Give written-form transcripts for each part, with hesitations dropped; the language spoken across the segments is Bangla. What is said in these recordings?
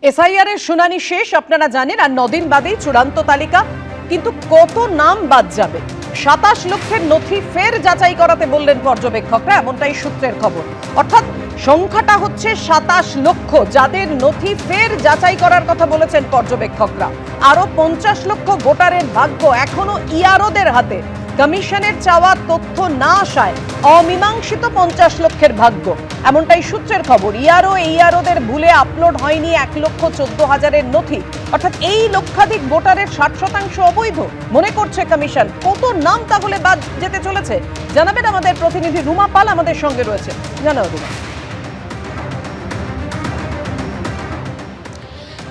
এসআইআর এর শুনানি শেষ আপনারা জানেন, আর 9 দিন বাদেই চূড়ান্ত তালিকা। কিন্তু কত নাম বাদ যাবে? 27 লক্ষের নথি ফের যাচাই করাতে বললেন পর্যবেক্ষকরা, এমনটাই সূত্রের খবর। অর্থাৎ সংখ্যাটা হচ্ছে 27 লক্ষ, যাদের নথি ফের যাচাই করার কথা বলেছেন পর্যবেক্ষকরা। আরো 50 লক্ষ ভোটারের ভাগ্য এখনো ইআরওদের হাতে। কমিশনের চাওয়া তথ্য না আসায় অমীমাংসিত 50 লক্ষের ভাগ্য, এমনটাই সূত্রের খবর। এইআরওদের ভুলে আপলোড হয়নি 1,14,000-এর নথি। অর্থাৎ এই লক্ষাধিক ভোটারের 60% অবৈধ মনে করছে কমিশন। কত নাম তাহলে বাদ যেতে চলেছে জানাবেন আমাদের প্রতিনিধি রুমা পাল আমাদের সঙ্গে রয়েছে। জানাও রুমা।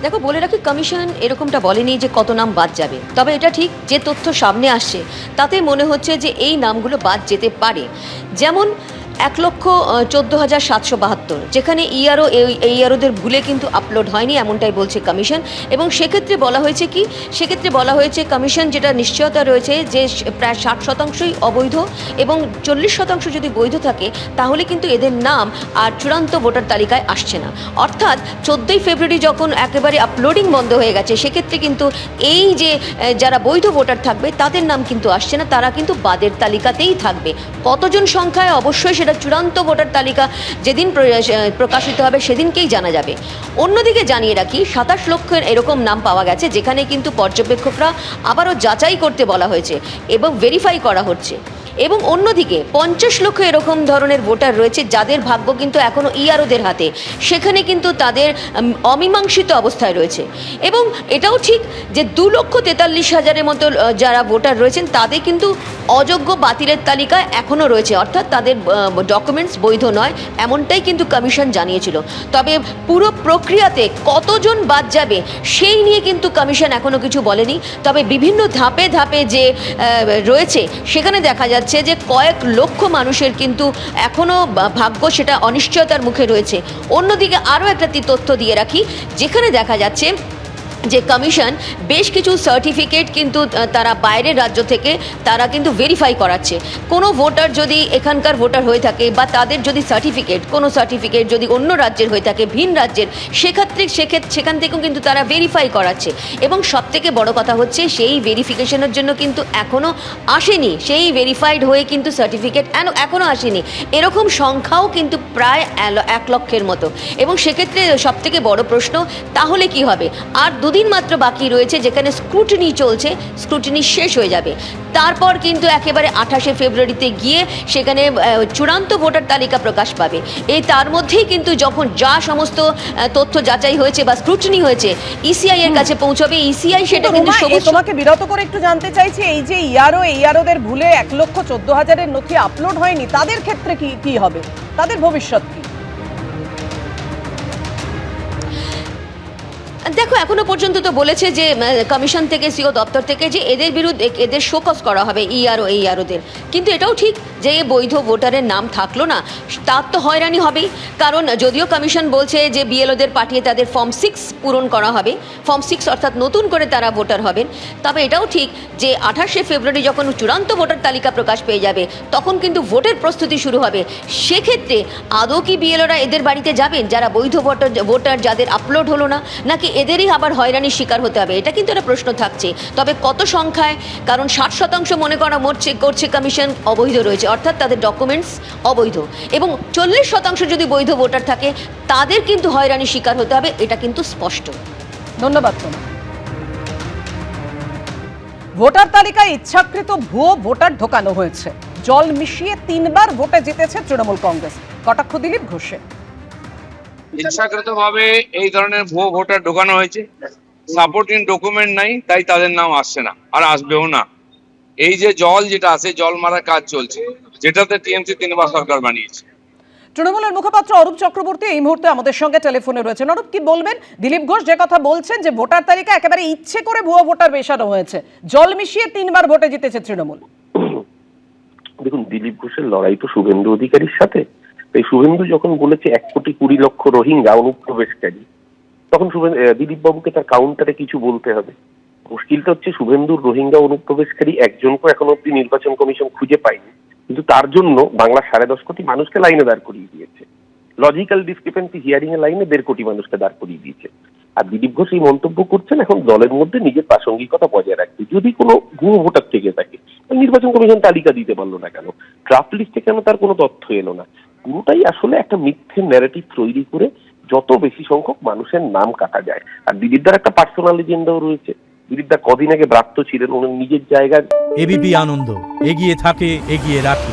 দেখো, বলে রাখি, কমিশন এরকমটা বলেনি যে কত নাম বাদ যাবে। তবে এটা ঠিক, যে তথ্য সামনে আসছে তাতে মনে হচ্ছে যে এই নামগুলো বাদ যেতে পারে। যেমন 1,14,772, যেখানে এইআরওদের ভুলে কিন্তু আপলোড হয়নি, এমনটাই বলছে কমিশন। এবং সেক্ষেত্রে বলা হয়েছে কি, সেক্ষেত্রে বলা হয়েছে কমিশন যেটা নিশ্চয়তা রয়েছে যে প্রায় 60%ই অবৈধ এবং 40% যদি বৈধ থাকে তাহলে কিন্তু এদের নাম আর চূড়ান্ত ভোটার তালিকায় আসছে না। অর্থাৎ 14ই ফেব্রুয়ারি যখন একেবারে আপলোডিং বন্ধ হয়ে গেছে, সেক্ষেত্রে কিন্তু এই যে যারা বৈধ ভোটার থাকবে তাদের নাম কিন্তু আসছে না, তারা কিন্তু বাদের তালিকাতেই থাকবে। কতজন সংখ্যায় অবশ্যই সেটা চূড়ান্ত ভোটার তালিকা যেদিন প্রকাশিত হবে সেদিনকেই জানা যাবে। অন্যদিকে জানিয়ে রাখি, 27 লক্ষের এরকম নাম পাওয়া গেছে, যেখানে কিন্তু পর্যবেক্ষকরা আবারও যাচাই করতে বলা হয়েছে এবং ভেরিফাই করা হচ্ছে। এবং অন্যদিকে 50 লক্ষ এরকম ধরনের ভোটার রয়েছে যাদের ভাগ্য কিন্তু এখনও ইআরওদের হাতে, সেখানে কিন্তু তাদের অমীমাংসিত অবস্থায় রয়েছে। এবং এটাও ঠিক যে 2,43,000-এর মতো যারা ভোটার রয়েছেন তাদের কিন্তু অযোগ্য বাতিলের তালিকায় এখনও রয়েছে, অর্থাৎ তাদের ডকুমেন্টস বৈধ নয়, এমনটাই কিন্তু কমিশন জানিয়েছিল। তবে পুরো প্রক্রিয়াতে কতজন বাদ যাবে সেই নিয়ে কিন্তু কমিশন এখনও কিছু বলেনি। তবে বিভিন্ন ধাপে ধাপে যে রয়েছে সেখানে দেখা যাচ্ছে যে কয়েক লক্ষ মানুষের কিন্তু এখনও ভাগ্য সেটা অনিশ্চয়তার মুখে রয়েছে। অন্যদিকে আরও একটা তথ্য দিয়ে রাখি, যেখানে দেখা যাচ্ছে যে কমিশন বেশ কিছু সার্টিফিকেট কিন্তু তারা বাইরের রাজ্য থেকে তারা কিন্তু ভেরিফাই করাচ্ছে। কোনো ভোটার যদি এখানকার ভোটার হয়ে থাকে বা তাদের যদি কোনো সার্টিফিকেট যদি অন্য রাজ্যের হয়ে থাকে, ভিন রাজ্যের, সেখান থেকেও কিন্তু তারা ভেরিফাই করাচ্ছে। এবং সবথেকে বড় কথা হচ্ছে, সেই ভেরিফিকেশনের জন্য কিন্তু এখনও আসেনি, সেই ভেরিফাইড হয়ে কিন্তু সার্টিফিকেট এখনও আসেনি। এরকম সংখ্যাও কিন্তু প্রায় 1 লক্ষের মতো। এবং সেক্ষেত্রে সবথেকে বড় প্রশ্ন, তাহলে কি হবে? আর 2 দিন মাত্র বাকি রয়েছে, যেখানে স্ক্রুটিনি চলছে, স্ক্রুটিনি শেষ হয়ে যাবে। তারপর কিন্তু একেবারে 28শে ফেব্রুয়ারিতে গিয়ে সেখানে চূড়ান্ত ভোটার তালিকা প্রকাশ পাবে। তার মধ্যেই কিন্তু যখন যা সমস্ত তথ্য যাচাই হয়েছে বা স্ক্রুটিনি হয়েছে ইসিআই এর কাছে পৌঁছবে, ইসিআই সেটা কিন্তু তোমাকে বিরত করে একটু জানতে চাইছি, এই যে এইআরওদের ভুলে 1,14,000-এর নথি আপলোড হয়নি, তাদের ক্ষেত্রে কি হবে? তাদের ভবিষ্যৎ কি? দেখো, এখনো পর্যন্ত তো বলেছে যে কমিশন থেকে, সিও দপ্তর থেকে, যে এদের বিরুদ্ধে এদের শোকজ করা হবে এইআরওদের। কিন্তু এটাও ঠিক যে বৈধ ভোটারের নাম থাকলো না, তার তো হয়রানি হবেই। কারণ যদিও কমিশন বলছে যে বিএলওদের পাঠিয়ে তাদের ফর্ম 6 পূরণ করা হবে, ফর্ম 6 অর্থাৎ নতুন করে তারা ভোটার হবেন। তবে এটাও ঠিক যে 28শে ফেব্রুয়ারি যখন চূড়ান্ত ভোটার তালিকা প্রকাশ পেয়ে যাবে, তখন কিন্তু ভোটের প্রস্তুতি শুরু হবে। সেক্ষেত্রে আদৌ কি বিএলওরা এদের বাড়িতে যাবেন, যারা বৈধ ভোটার যাদের আপলোড হলো না, নাকি এদেরই আবার হয়রানির শিকার হতে হবে? এটা কিন্তু একটা প্রশ্ন থাকছে। তবে কত সংখ্যায়, কারণ 60% মনে করছে কমিশন অবৈধ রয়েছে, অর্থাৎ তাদের ডকুমেন্টস অবৈধ, এবং 40% যদি বৈধ ভোটার থাকে তাদের কিন্তু হয়রানির শিকার হতে হবে, এটা কিন্তু স্পষ্ট। ধন্যবাদ তোমার। ভোটার তালিকায় ইচ্ছাকৃত ভুয়ো ভোটার ঢোকানো হয়েছে, জল মিশিয়ে 3 বার ভোটে জিতেছে তৃণমূল কংগ্রেস, কটাক্ষ দিলীপ ঘোষের। ইচ্ছাকৃতভাবে এই ধরনের ভুয়ো ভোটার ঢোকানো হয়েছে, সাপোর্টিং ডকুমেন্ট নাই, তাই তাদের নাম আসছে না আর আসবেও না। এই যে যেটা আছে, জল মারার কাজ চলছে, যেটাতে টিএমসি 3বার সরকার বানিয়েছে। তৃণমূলের মুখপাত্র অরূপ চক্রবর্তী এই মুহূর্তে আমাদের সঙ্গে টেলিফোনে রয়েছেন। অরূপ, কি বলবেন? দিলীপ ঘোষ যে কথা বলছেন যে ভোটার তালিকা একেবারে ইচ্ছে করে ভুয়ো ভোটার মেশানো হয়েছে, জল মিশিয়ে 3 বার ভোটে জিতেছে তৃণমূল। দেখুন, দিলীপ ঘোষের লড়াই তো শুভেন্দু অধিকারীর সাথে। তাই শুভেন্দু যখন বলেছে 1,20,00,000 রোহিঙ্গা অনুপ্রবেশকারী, তখন দিলীপ বাবুকে তার কাউন্টারে কিছু বলতে হবে। মুশকিলটা হচ্ছে, শুভেন্দুর রোহিঙ্গা অনুপ্রবেশকারী একজনকে এখন অব্দি নির্বাচন কমিশন খুঁজে পায়নি, কিন্তু তার জন্য বাংলা 10.5 কোটি মানুষকে লাইনে দাঁড় করিয়ে দিয়েছে। লজিক্যাল ডিসক্রিপেন্সি হিয়ারিং এর লাইনে 1.5 কোটি মানুষকে দাঁড় করিয়ে দিয়েছে। আর দিলীপ ঘোষ এই মন্তব্য করছেন এখন দলের মধ্যে নিজের প্রাসঙ্গিকতা বজায় রাখতে। যদি কোনো ভুয়ো ভোটার থেকে থাকে, নির্বাচন কমিশন তালিকা দিতে পারলো না কেন, ড্রাফট লিস্টে কেন তার কোনো তথ্য এলো না, পুরোটাই আসলে একটা মিথ্যে ন্যারেটিভ তৈরি করে যত বেশি সংখ্যক মানুষের নাম কাটা যায়। আর দিলীপদার একটা পার্সোনাল এজেন্ডাও রয়েছে। দিলীপদা কদিন আগে ব্রাত্য ছিলেন, ওনার নিজের জায়গায়। এবিপি আনন্দ এগিয়ে থাকে, এগিয়ে রাখে।